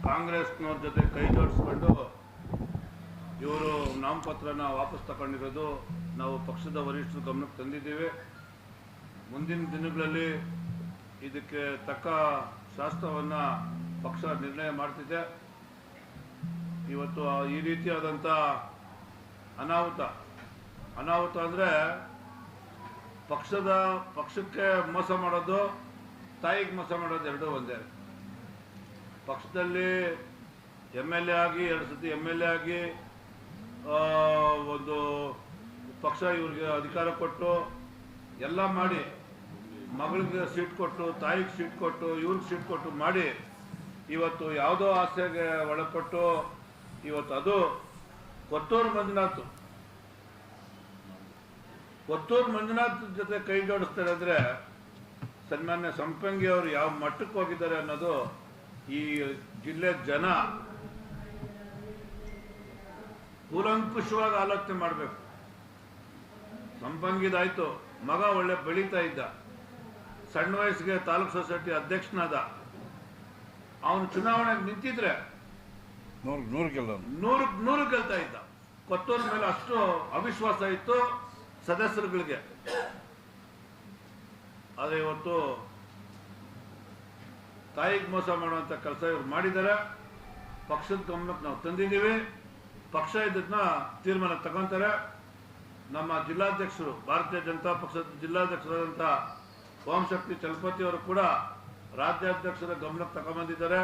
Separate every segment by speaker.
Speaker 1: ಕಾಂಗ್ರೆಸ್ನವ್ರ ಜೊತೆ ಕೈ ಜೋಡಿಸ್ಕೊಂಡು ಇವರು ನಾಮಪತ್ರನ ವಾಪಸ್ ತಗೊಂಡಿರೋದು ನಾವು ಪಕ್ಷದ ವರಿಷ್ಠರ ಗಮನಕ್ಕೆ ತಂದಿದ್ದೀವಿ. ಮುಂದಿನ ದಿನಗಳಲ್ಲಿ ಇದಕ್ಕೆ ತಕ್ಕ ಶಾಸ್ತ್ರವನ್ನು ಪಕ್ಷ ನಿರ್ಣಯ ಮಾಡ್ತಿದೆ. ಇವತ್ತು ಈ ರೀತಿಯಾದಂಥ ಅನಾಹುತ ಅಂದರೆ ಪಕ್ಷಕ್ಕೆ ಮೋಸ ಮಾಡೋದು, ತಾಯಿಗೆ ಮೋಸ ಮಾಡೋದು ಎರಡೂ ಒಂದೇ. ಪಕ್ಷದಲ್ಲಿ MLA ಆಗಿ 2 ಸತಿ MLA ಆಗಿ ಒಂದು ಪಕ್ಷ ಇವ್ರಿಗೆ ಅಧಿಕಾರ ಕೊಟ್ಟು ಎಲ್ಲ ಮಾಡಿ, ಮಗಳಿಗೆ ಸೀಟ್ ಕೊಟ್ಟು, ತಾಯಿಗೆ ಸೀಟ್ ಕೊಟ್ಟು, ಇವ್ರಿಗೆ ಸೀಟ್ ಕೊಟ್ಟು ಮಾಡಿ ಇವತ್ತು ಯಾವುದೋ ಆಸೆಗೆ ಒಳಪಟ್ಟು ಇವತ್ತು ಅದು ಕೊತ್ತೂರು ಮಂಜುನಾಥ್ ಜೊತೆ ಕೈ ಜೋಡಿಸ್ತಾರೆ ಅಂದರೆ ಸನ್ಮಾನ್ಯ ಸಂಪಂಗಿ ಅವರು ಯಾವ ಮಟ್ಟಕ್ಕೆ ಹೋಗಿದ್ದಾರೆ ಅನ್ನೋದು ಈ ಜಿಲ್ಲೆ ಜನ ಕೂಲಂಕುಷವಾಗಿ ಆಲೋಚನೆ ಮಾಡಬೇಕು. ಸಂಪಂಗಿದಾಯ್ತು, ಮಗ ಒಳ್ಳೆ ಬೆಳೀತಾ ಇದ್ದ, ಸಣ್ಣ ವಯಸ್ಸಿಗೆ ತಾಲೂಕು ಸೊಸೈಟಿ ಅಧ್ಯಕ್ಷನಾದ. ಅವನು ಚುನಾವಣೆಗೆ ನಿಂತಿದ್ರೆ 100 ಗೆಲ್ತಾ ಇದ್ದ. ಕೊತ್ತೂರು ಮೇಲೆ ಅಷ್ಟು ಅವಿಶ್ವಾಸ ಇತ್ತು ಸದಸ್ಯರುಗಳಿಗೆ. ಆದರೆ ಇವತ್ತು ತಾಯಿಗೆ ಮೋಸ ಮಾಡುವಂಥ ಕೆಲಸ ಇವ್ರು ಮಾಡಿದ್ದಾರೆ. ಪಕ್ಷದ ಗಮನಕ್ಕೆ ನಾವು ತಂದಿದ್ದೀವಿ. ಪಕ್ಷ ಇದನ್ನ ತೀರ್ಮಾನ ತಗೊಂತಾರೆ. ನಮ್ಮ ಜಿಲ್ಲಾಧ್ಯಕ್ಷರು, ಭಾರತೀಯ ಜನತಾ ಪಕ್ಷದ ಜಿಲ್ಲಾಧ್ಯಕ್ಷರಾದಂಥ ಓಂಶಕ್ತಿ ಚಲಪತಿ ಅವರು ಕೂಡ ರಾಜ್ಯಾಧ್ಯಕ್ಷರ ಗಮನಕ್ಕೆ ತಗೊಂಡ್ಬಂದಿದ್ದಾರೆ,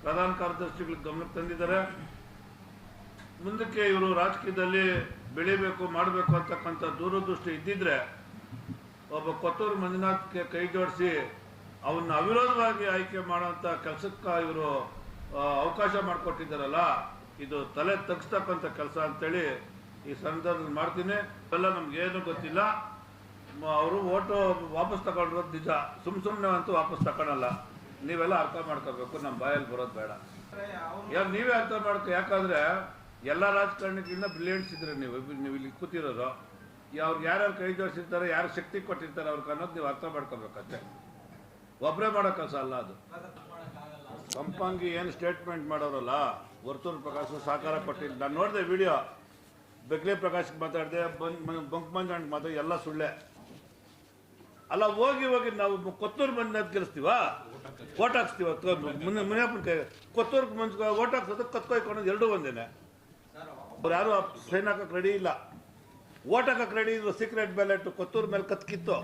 Speaker 1: ಪ್ರಧಾನ ಕಾರ್ಯದರ್ಶಿಗಳ ಗಮನಕ್ಕೆ ತಂದಿದ್ದಾರೆ. ಮುಂದಕ್ಕೆ ಇವರು ರಾಜಕೀಯದಲ್ಲಿ ಬೆಳಿಬೇಕು, ಮಾಡಬೇಕು ಅಂತಕ್ಕಂಥ ದೂರದೃಷ್ಟಿ ಇದ್ದಿದ್ರೆ ಒಬ್ಬ ಕೊತ್ತೂರು ಮಂಜುನಾಥ್ಗೆ ಕೈ ಜೋಡಿಸಿ ಅವನ್ನ ಅವಿರೋಧವಾಗಿ ಆಯ್ಕೆ ಮಾಡುವಂಥ ಕೆಲಸಕ್ಕೆ ಇವರು ಅವಕಾಶ ಮಾಡಿಕೊಟ್ಟಿದ್ದಾರಲ್ಲ, ಇದು ತಲೆ ತಗ್ಸ್ತಕ್ಕಂಥ ಕೆಲಸ ಅಂತೇಳಿ ಈ ಸಂದರ್ಭದಲ್ಲಿ ಮಾಡ್ತೀನಿ. ಎಲ್ಲ ನಮ್ಗೇನು ಗೊತ್ತಿಲ್ಲ. ಅವರು ಓಟು ವಾಪಸ್ ತಗೊಂಡಿರೋದು ನಿಜ, ಸುಮ್ಮನೆ ಅಂತೂ ವಾಪಸ್ ತಗೊಳಲ್ಲ. ನೀವೆಲ್ಲ ಅರ್ಥ ಮಾಡ್ಕೋಬೇಕು, ನಮ್ಮ ಬಾಯಲ್ಲಿ ಬರೋದು ಬೇಡ. ನೀವೇ ಅರ್ಥ ಮಾಡ್ಕೊ. ಯಾಕಂದರೆ ಎಲ್ಲ ರಾಜಕಾರಣಿಗಳಿಂದ ಬ್ರಿಲಿಯಂಟ್ಸ್ ಇದ್ರೆ ನೀವು ಇಲ್ಲಿ ಕೂತಿರೋರು. ಅವ್ರಿಗೆ ಯಾರ್ಯಾರು ಕೈ ಜೋಡಿಸಿರ್ತಾರೆ, ಯಾರು ಶಕ್ತಿ ಕೊಟ್ಟಿರ್ತಾರೆ ಅವ್ರಿಗೆ ಅನ್ನೋದು ನೀವು ಅರ್ಥ ಮಾಡ್ಕೋಬೇಕಂತೆ. ಒಬ್ಬರೇ ಮಾಡೋ ಕೆಲಸ ಅಲ್ಲ ಅದು. ಸಂಪಂಗಿ ಏನು ಸ್ಟೇಟ್ಮೆಂಟ್ ಮಾಡೋರಲ್ಲ, ವರ್ತೂರು ಪ್ರಕಾಶ್ ಸಹಕಾರ ಕೊಟ್ಟಿಲ್ಲ. ನಾನು ನೋಡಿದೆ ವಿಡಿಯೋ, ಬೆಗ್ಲೆ ಪ್ರಕಾಶ್ಗೆ ಮಾತಾಡಿದೆ, ಬಂಕ್ ಮಂಜಾಣ್ಗೆ ಮಾತಾಡಿ, ಎಲ್ಲ ಸುಳ್ಳೆ ಅಲ್ಲ. ಹೋಗಿ ನಾವು ಕೊತ್ತೂರು ಮಂಜುನಾಥ್ ಗೆಲ್ಲಿಸ್ತೀವ, ಓಟ್ ಹಾಕ್ಸ್ತೀವ. ಮುನಿಯಪ್ಪನ ಕೈ ಕೊತ್ತೂರು ಓಟ್ ಹಾಕ್ಸೋದು ಕತ್ಕೊಯ್ಕೊಳೋದು ಎರಡೂ ಒಂದೇನೆ. ಅವ್ರು ಯಾರು ಸೈನ್ ಹಾಕಕ್ಕೆ ರೆಡಿ ಇಲ್ಲ, ಓಟ್ ಹಾಕಕ್ಕೆ ರೆಡಿ ಇದ್ರು. ಸೀಕ್ರೆಟ್ ಬ್ಯಾಲೆಟ್ ಕೊತ್ತೂರು ಮೇಲೆ ಕತ್ಕಿತ್ತು,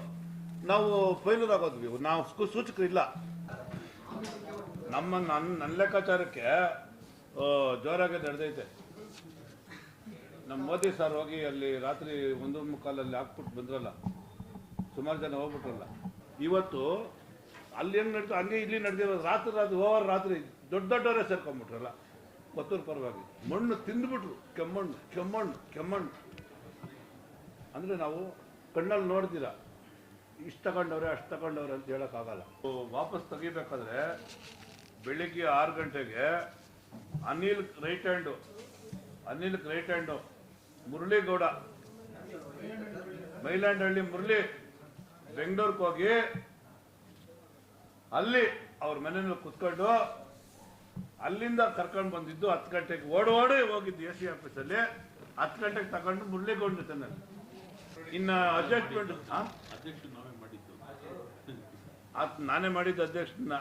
Speaker 1: ನಾವು ಫೈಲೂರ್ ಆಗೋದ್ವಿ. ನಾವು ಸೂಚಕರಿಲ್ಲ. ನನ್ನ ಲೆಕ್ಕಾಚಾರಕ್ಕೆ ಜೋರಾಗಿ ನಡೆದೈತೆ. ನಮ್ಮ ಮೋದಿ ಸರ್ ಹೋಗಿ ಅಲ್ಲಿ ರಾತ್ರಿ 1:15 ಹಾಕ್ಬಿಟ್ಟು ಬಂದ್ರಲ್ಲ, ಸುಮಾರು ಜನ ಹೋಗ್ಬಿಟ್ರಲ್ಲ. ಇವತ್ತು ಅಲ್ಲಿ ಹೆಂಗೆ ನಡೀತು ಹಂಗೆ ಇಲ್ಲಿ ನಡೆದಿರೋದು. ರಾತ್ರಿ ದೊಡ್ಡವರೇ ಸೇರ್ಕೊಂಡ್ಬಿಟ್ರಲ್ಲ ಕೊತ್ತೂರು ಪರವಾಗಿ. ಮಣ್ಣು ತಿಂದ್ಬಿಟ್ರು, ಕೆಮ್ಮಣ್ಣು ಅಂದರೆ ನಾವು ಕಣ್ಣಲ್ಲಿ ನೋಡ್ತೀರ, ಇಷ್ಟು ತಗೊಂಡವ್ರೆ ಅಷ್ಟು ತಗೊಂಡವ್ರೆ ಅಂತ ಹೇಳೋಕ್ಕಾಗಲ್ಲ. ವಾಪಸ್ ತೆಗಿಬೇಕಾದ್ರೆ ಬೆಳಿಗ್ಗೆ 6 ಗಂಟೆಗೆ ಅನಿಲ್ಗೆ ರೈಟ್ ಹ್ಯಾಂಡು ಮುರಳೀಗೌಡ, ಮೈಲಾಂಡಹಳ್ಳಿ ಮುರಳಿ ಬೆಂಗಳೂರಿಗೆ ಹೋಗಿ ಅಲ್ಲಿ ಅವ್ರ ಮನೆಯಲ್ಲಿ ಕುತ್ಕೊಂಡು ಅಲ್ಲಿಂದ ಕರ್ಕೊಂಡು ಬಂದಿದ್ದು. 10 ಗಂಟೆಗೆ ಓಡಿ ಹೋಗಿದ್ದು AC ಆಫೀಸಲ್ಲಿ. 10 ಗಂಟೆಗೆ ತಗೊಂಡು ಮುರಳೀಗೌಡ ಜೊತೆನಲ್ಲಿ. ಇನ್ನು ಅಡ್ಜಸ್ಟ್ಮೆಂಟ್ ನಾನೇ ಮಾಡಿದ್ದು ಅಧ್ಯಕ್ಷನ.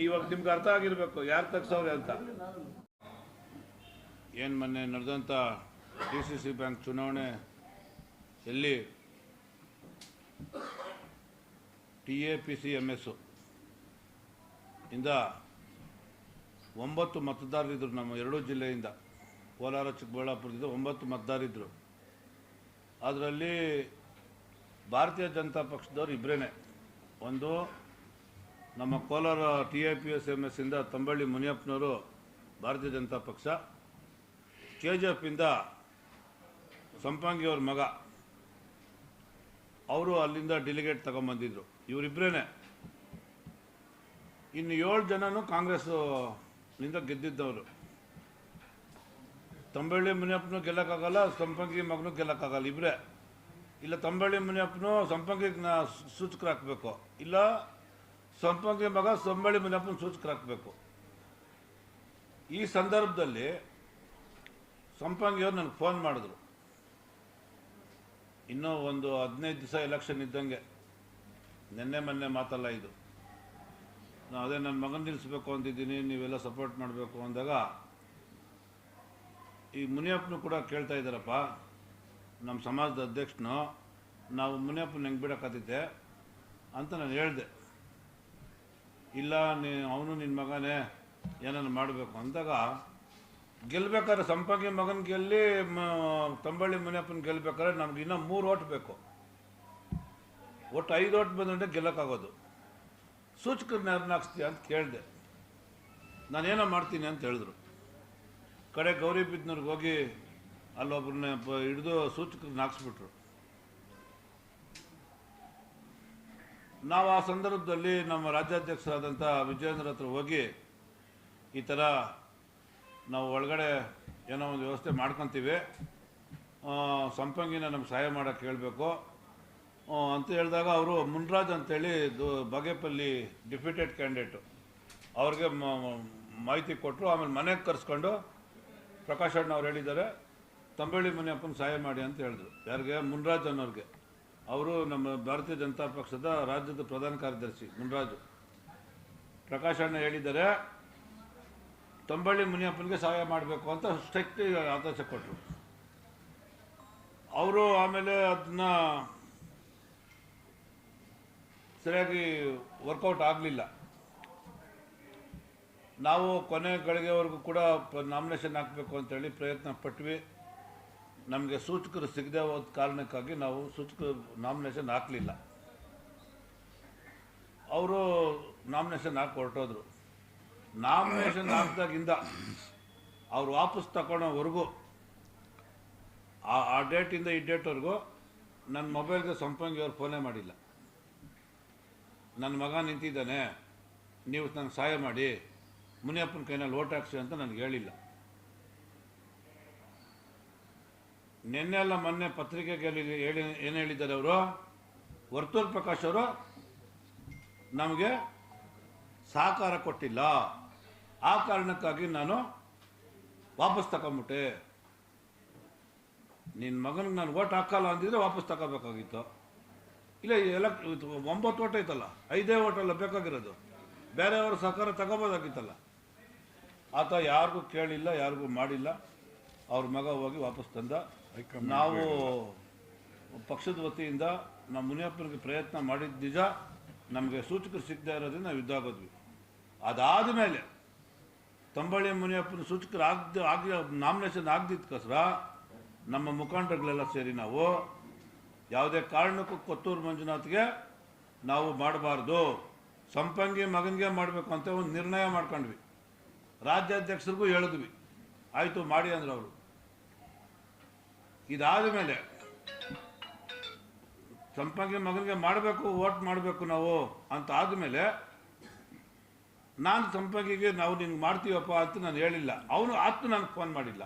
Speaker 1: ಇವಾಗ ನಿಮ್ಗೆ ಅರ್ಥ ಆಗಿರ್ಬೇಕು ಯಾರು ತಗ್ಸವ್ರೆ ಅಂತ. ಏನು ಮೊನ್ನೆ ನಡೆದಂಥ DCC ಬ್ಯಾಂಕ್ ಚುನಾವಣೆ ಎಲ್ಲಿ TAPCMS ಇಂದ 9 ಮತದಾರರಿದ್ದರು. ನಮ್ಮ 2 ಜಿಲ್ಲೆಯಿಂದ, ಕೋಲಾರ ಚಿಕ್ಕಬಳ್ಳಾಪುರದಿಂದ 9 ಮತದಾರರಿದ್ದರು. ಅದರಲ್ಲಿ ಭಾರತೀಯ ಜನತಾ ಪಕ್ಷದವ್ರು ಇಬ್ಬರೇ. ಒಂದು ನಮ್ಮ ಕೋಲಾರ TAPCMS ಇಂದ ತಂಬಳ್ಳಿ ಮುನಿಯಪ್ಪನವರು ಭಾರತೀಯ ಜನತಾ ಪಕ್ಷ, KGF ಇಂದ ಸಂಪಂಗಿ ಅವ್ರ ಮಗ, ಅವರು ಅಲ್ಲಿಂದ ಡೆಲಿಗೇಟ್ ತಗೊಂಬಂದಿದ್ರು. ಇವರಿಬ್ಬರೇ. ಇನ್ನು 7 ಜನನೂ ಕಾಂಗ್ರೆಸ್ನಿಂದ ಗೆದ್ದಿದ್ದವರು. ತಂಬಳ್ಳಿ ಮುನಿಯಪ್ಪನೂ ಗೆಲ್ಲಕ್ಕಾಗಲ್ಲ, ಸಂಪಂಗಿ ಮಗನೂ ಗೆಲ್ಲಕ್ಕಾಗಲ್ಲ, ಇಬ್ಬರೇ. ಇಲ್ಲ ತಂಬಳ್ಳಿ ಮುನಿಯಪ್ಪನು ಸಂಪಂಗಿಗೆ ಸೂಚಕರು ಹಾಕಬೇಕು, ಇಲ್ಲ ಸಂಪಂಗಿ ಮಗ ಸಂಬಳಿ ಮುನಿಯಪ್ಪನ ಸೂಚಕರು ಹಾಕಬೇಕು. ಈ ಸಂದರ್ಭದಲ್ಲಿ ಸಂಪಂಗಿಯವ್ರು ನನಗೆ ಫೋನ್ ಮಾಡಿದ್ರು. ಇನ್ನೂ ಒಂದು 15 ದಿವಸ ಎಲೆಕ್ಷನ್ ಇದ್ದಂಗೆ, ನಿನ್ನೆ ಮೊನ್ನೆ ಮಾತಲ್ಲ ಇದು. ನಾನು ಅದೇ ನನ್ನ ಮಗನ ನಿಲ್ಲಿಸ್ಬೇಕು ಅಂತಿದ್ದೀನಿ, ನೀವೆಲ್ಲ ಸಪೋರ್ಟ್ ಮಾಡಬೇಕು ಅಂದಾಗ ಈ ಮುನಿಯಪ್ಪನು ಕೂಡ ಕೇಳ್ತಾ ಇದ್ದಾರಪ್ಪ, ನಮ್ಮ ಸಮಾಜದ ಅಧ್ಯಕ್ಷನು, ನಾವು ಮುನಿಯಪ್ಪನ ಹೆಂಗೆ ಬಿಡೋಕ್ಕಾಗ್ತೈತೆ ಅಂತ ನಾನು ಹೇಳಿದೆ. ಇಲ್ಲ ಅವನು ನಿನ್ನ ಮಗನೇ ಏನನ್ನು ಮಾಡಬೇಕು ಅಂದಾಗ, ಗೆಲ್ಬೇಕಾದ್ರೆ ಸಂಪಂಗಿ ಮಗನ ಗೆಲ್ಲಿ ತಂಬಳ್ಳಿ ಮುನಿಯಪ್ಪನ ಗೆಲ್ಬೇಕಾದ್ರೆ ನಮ್ಗೆ ಇನ್ನೂ 3 ಓಟ್ ಬೇಕು. ಒಟ್ಟು 5 ಓಟ್ ಬಂದರೆ ಗೆಲ್ಲಕ್ಕಾಗೋದು. ಸೂಚಕರನ್ನ ಯಾರನ್ನ ಹಾಕ್ಸ್ತೀಯ ಅಂತ ಕೇಳಿದೆ. ನಾನೇನೋ ಮಾಡ್ತೀನಿ ಅಂತ ಹೇಳಿದ್ರು. ಕಡೆ ಗೌರಿಬಿದ್ನೂರ್ಗೆ ಹೋಗಿ ಅಲ್ಲೊಬ್ಬರನ್ನ ಹಿಡಿದು ಸೂಚಕರನ್ನ ಹಾಕ್ಸ್ಬಿಟ್ರು. ನಾವು ಆ ಸಂದರ್ಭದಲ್ಲಿ ನಮ್ಮ ರಾಜ್ಯಾಧ್ಯಕ್ಷರಾದಂಥ ವಿಜಯೇಂದ್ರ ಹತ್ರ ಹೋಗಿ, ಈ ಥರ ನಾವು ಒಳಗಡೆ ಏನೋ ಒಂದು ವ್ಯವಸ್ಥೆ ಮಾಡ್ಕೊತೀವಿ, ಸಂಪಂಗಿನ ನಮ್ಗೆ ಸಹಾಯ ಮಾಡೋಕ್ಕೆ ಹೇಳಬೇಕು ಅಂತ ಹೇಳಿದಾಗ, ಅವರು ಮುನ್ರಾಜ್ ಅಂತೇಳಿ ಬಾಗೇಪಲ್ಲಿ ಡಿಫಿಟೆಡ್ ಕ್ಯಾಂಡಿಡೇಟು, ಅವ್ರಿಗೆ ಮಾಹಿತಿ ಕೊಟ್ಟರು. ಆಮೇಲೆ ಮನೆಗೆ ಕರೆಸ್ಕೊಂಡು ಪ್ರಕಾಶ್ ಅಣ್ಣ ಅವ್ರು ಹೇಳಿದ್ದಾರೆ, ತಂಬಳ್ಳಿ ಮುನಿಯಪ್ಪನ ಸಹಾಯ ಮಾಡಿ ಅಂತ ಹೇಳಿದ್ರು. ಯಾರಿಗೆ? ಮುನ್ರಾಜ್ ಅನ್ನೋರಿಗೆ. ಅವರು ನಮ್ಮ ಭಾರತೀಯ ಜನತಾ ಪಕ್ಷದ ರಾಜ್ಯದ ಪ್ರಧಾನ ಕಾರ್ಯದರ್ಶಿ ಮುನ್ರಾಜು. ಪ್ರಕಾಶ್ ಅಣ್ಣ ಹೇಳಿದ್ದಾರೆ, ತಂಬಳ್ಳಿ ಮುನಿಯಪ್ಪನಿಗೆ ಸಹಾಯ ಮಾಡಬೇಕು ಅಂತ ಸ್ಟ್ರಿಕ್ಟ್ ಆದೇಶ ಕೊಟ್ಟರು. ಅವರು ಆಮೇಲೆ ಅದನ್ನ ಸರಿಯಾಗಿ ವರ್ಕೌಟ್ ಆಗಲಿಲ್ಲ. ನಾವು ಕೊನೆ ಗಳಿಗೆವರೆಗೂ ಕೂಡ ನಾಮಿನೇಷನ್ ಹಾಕಬೇಕು ಅಂತೇಳಿ ಪ್ರಯತ್ನ ಪಟ್ವಿ. ನಮಗೆ ಸೂಚಕರು ಸಿಗದೆ ಹೋದ ಕಾರಣಕ್ಕಾಗಿ ನಾವು ಸೂಚಕರು ನಾಮಿನೇಷನ್ ಹಾಕಲಿಲ್ಲ. ಅವರು ನಾಮಿನೇಷನ್ ಹಾಕಿ ಹೊರಟೋದ್ರು. ನಾಮಿನೇಷನ್ ಹಾಕಿದಾಗಿಂದ ಅವ್ರು ವಾಪಸ್ ತಗೊಳ್ಳೋವರೆಗೂ, ಆ ಡೇಟಿಂದ ಈ ಡೇಟ್ವರೆಗೂ ನನ್ನ ಮೊಬೈಲ್ಗೆ ಸಂಪಂಗಿ ಅವ್ರು ಫೋನೇ ಮಾಡಿಲ್ಲ. ನನ್ನ ಮಗ ನಿಂತಿದ್ದಾನೆ, ನೀವು ನನಗೆ ಸಹಾಯ ಮಾಡಿ, ಮುನಿಯಪ್ಪನ ಕೈನಲ್ಲಿ ಓಟ್ ಹಾಕ್ಸಿ ಅಂತ ನನಗೆ ಹೇಳಿಲ್ಲ. ನಿನ್ನೆ ಅಲ್ಲ ಮೊನ್ನೆ ಪತ್ರಿಕೆಗೆ ಹೇಳಿ ಏನು ಹೇಳಿದ್ದಾರೆ ಅವರು, ವರ್ತೂರ್ ಪ್ರಕಾಶ್ ಅವರು ನಮಗೆ ಸಹಕಾರ ಕೊಟ್ಟಿಲ್ಲ, ಆ ಕಾರಣಕ್ಕಾಗಿ ನಾನು ವಾಪಸ್ ತಗೊಂಬಿಟ್ಟೆ. ನಿನ್ನ ಮಗನಿಗೆ ನಾನು ಓಟ್ ಹಾಕಲ್ಲ ಅಂದಿದ್ರೆ ವಾಪಸ್ ತಗೋಬೇಕಾಗಿತ್ತು. ಇಲ್ಲ, 9 ಓಟ್ ಐತಲ್ಲ, 5 ಓಟಲ್ಲ ಬೇಕಾಗಿರೋದು, ಬೇರೆಯವ್ರ ಸಹಕಾರ ತಗೋಬೋದಾಗಿತ್ತಲ್ಲ. ಆತ ಯಾರಿಗೂ ಕೇಳಿಲ್ಲ, ಯಾರಿಗೂ ಮಾಡಿಲ್ಲ. ಅವ್ರ ಮಗ ಹೋಗಿ ವಾಪಸ್ ತಂದ. ನಾವು ಪಕ್ಷದ ವತಿಯಿಂದ ನಮ್ಮ ಮುನಿಯಪ್ಪನಿಗೆ ಪ್ರಯತ್ನ ಮಾಡಿದ ನಿಜ, ನಮಗೆ ಸೂಚಕರು ಸಿಗದೆ ಇರೋದ್ರಿಂದ ನಾವು ಇದ್ದಾಗೋದ್ವಿ. ಅದಾದ ಮೇಲೆ ತಂಬಳ್ಳಿ ಮುನಿಯಪ್ಪನ ಸೂಚಕರು ಆಗಿ ನಾಮಿನೇಷನ್ ಆಗದಿದ್ದಕ್ಕೋಸ್ಕರ ನಮ್ಮ ಮುಖಂಡರುಗಳೆಲ್ಲ ಸೇರಿ ನಾವು ಯಾವುದೇ ಕಾರಣಕ್ಕೂ ಕೊತ್ತೂರು ಮಂಜುನಾಥ್ಗೆ ನಾವು ಮಾಡಬಾರ್ದು, ಸಂಪಂಗಿ ಮಗನಿಗೆ ಮಾಡಬೇಕು ಅಂತ ಒಂದು ನಿರ್ಣಯ ಮಾಡ್ಕೊಂಡ್ವಿ. ರಾಜ್ಯಾಧ್ಯಕ್ಷರಿಗೂ ಹೇಳಿದ್ವಿ, ಆಯಿತು ಮಾಡಿ ಅಂದ್ರೆ ಅವರು. ಇದಾದ ಮೇಲೆ ಸಂಪಂಗಿ ಮಗನಿಗೆ ಮಾಡಬೇಕು, ವೋಟ್ ಮಾಡಬೇಕು ನಾವು ಅಂತ ಆದಮೇಲೆ ನಾನು ಸಂಪಂಗಿಗೆ ನಾವು ನಿನ್ಗೆ ಮಾಡ್ತೀವಪ್ಪ ಅಂತ ನಾನು ಹೇಳಿಲ್ಲ. ಅವನು ಆತು ನನಗೆ ಫೋನ್ ಮಾಡಿಲ್ಲ.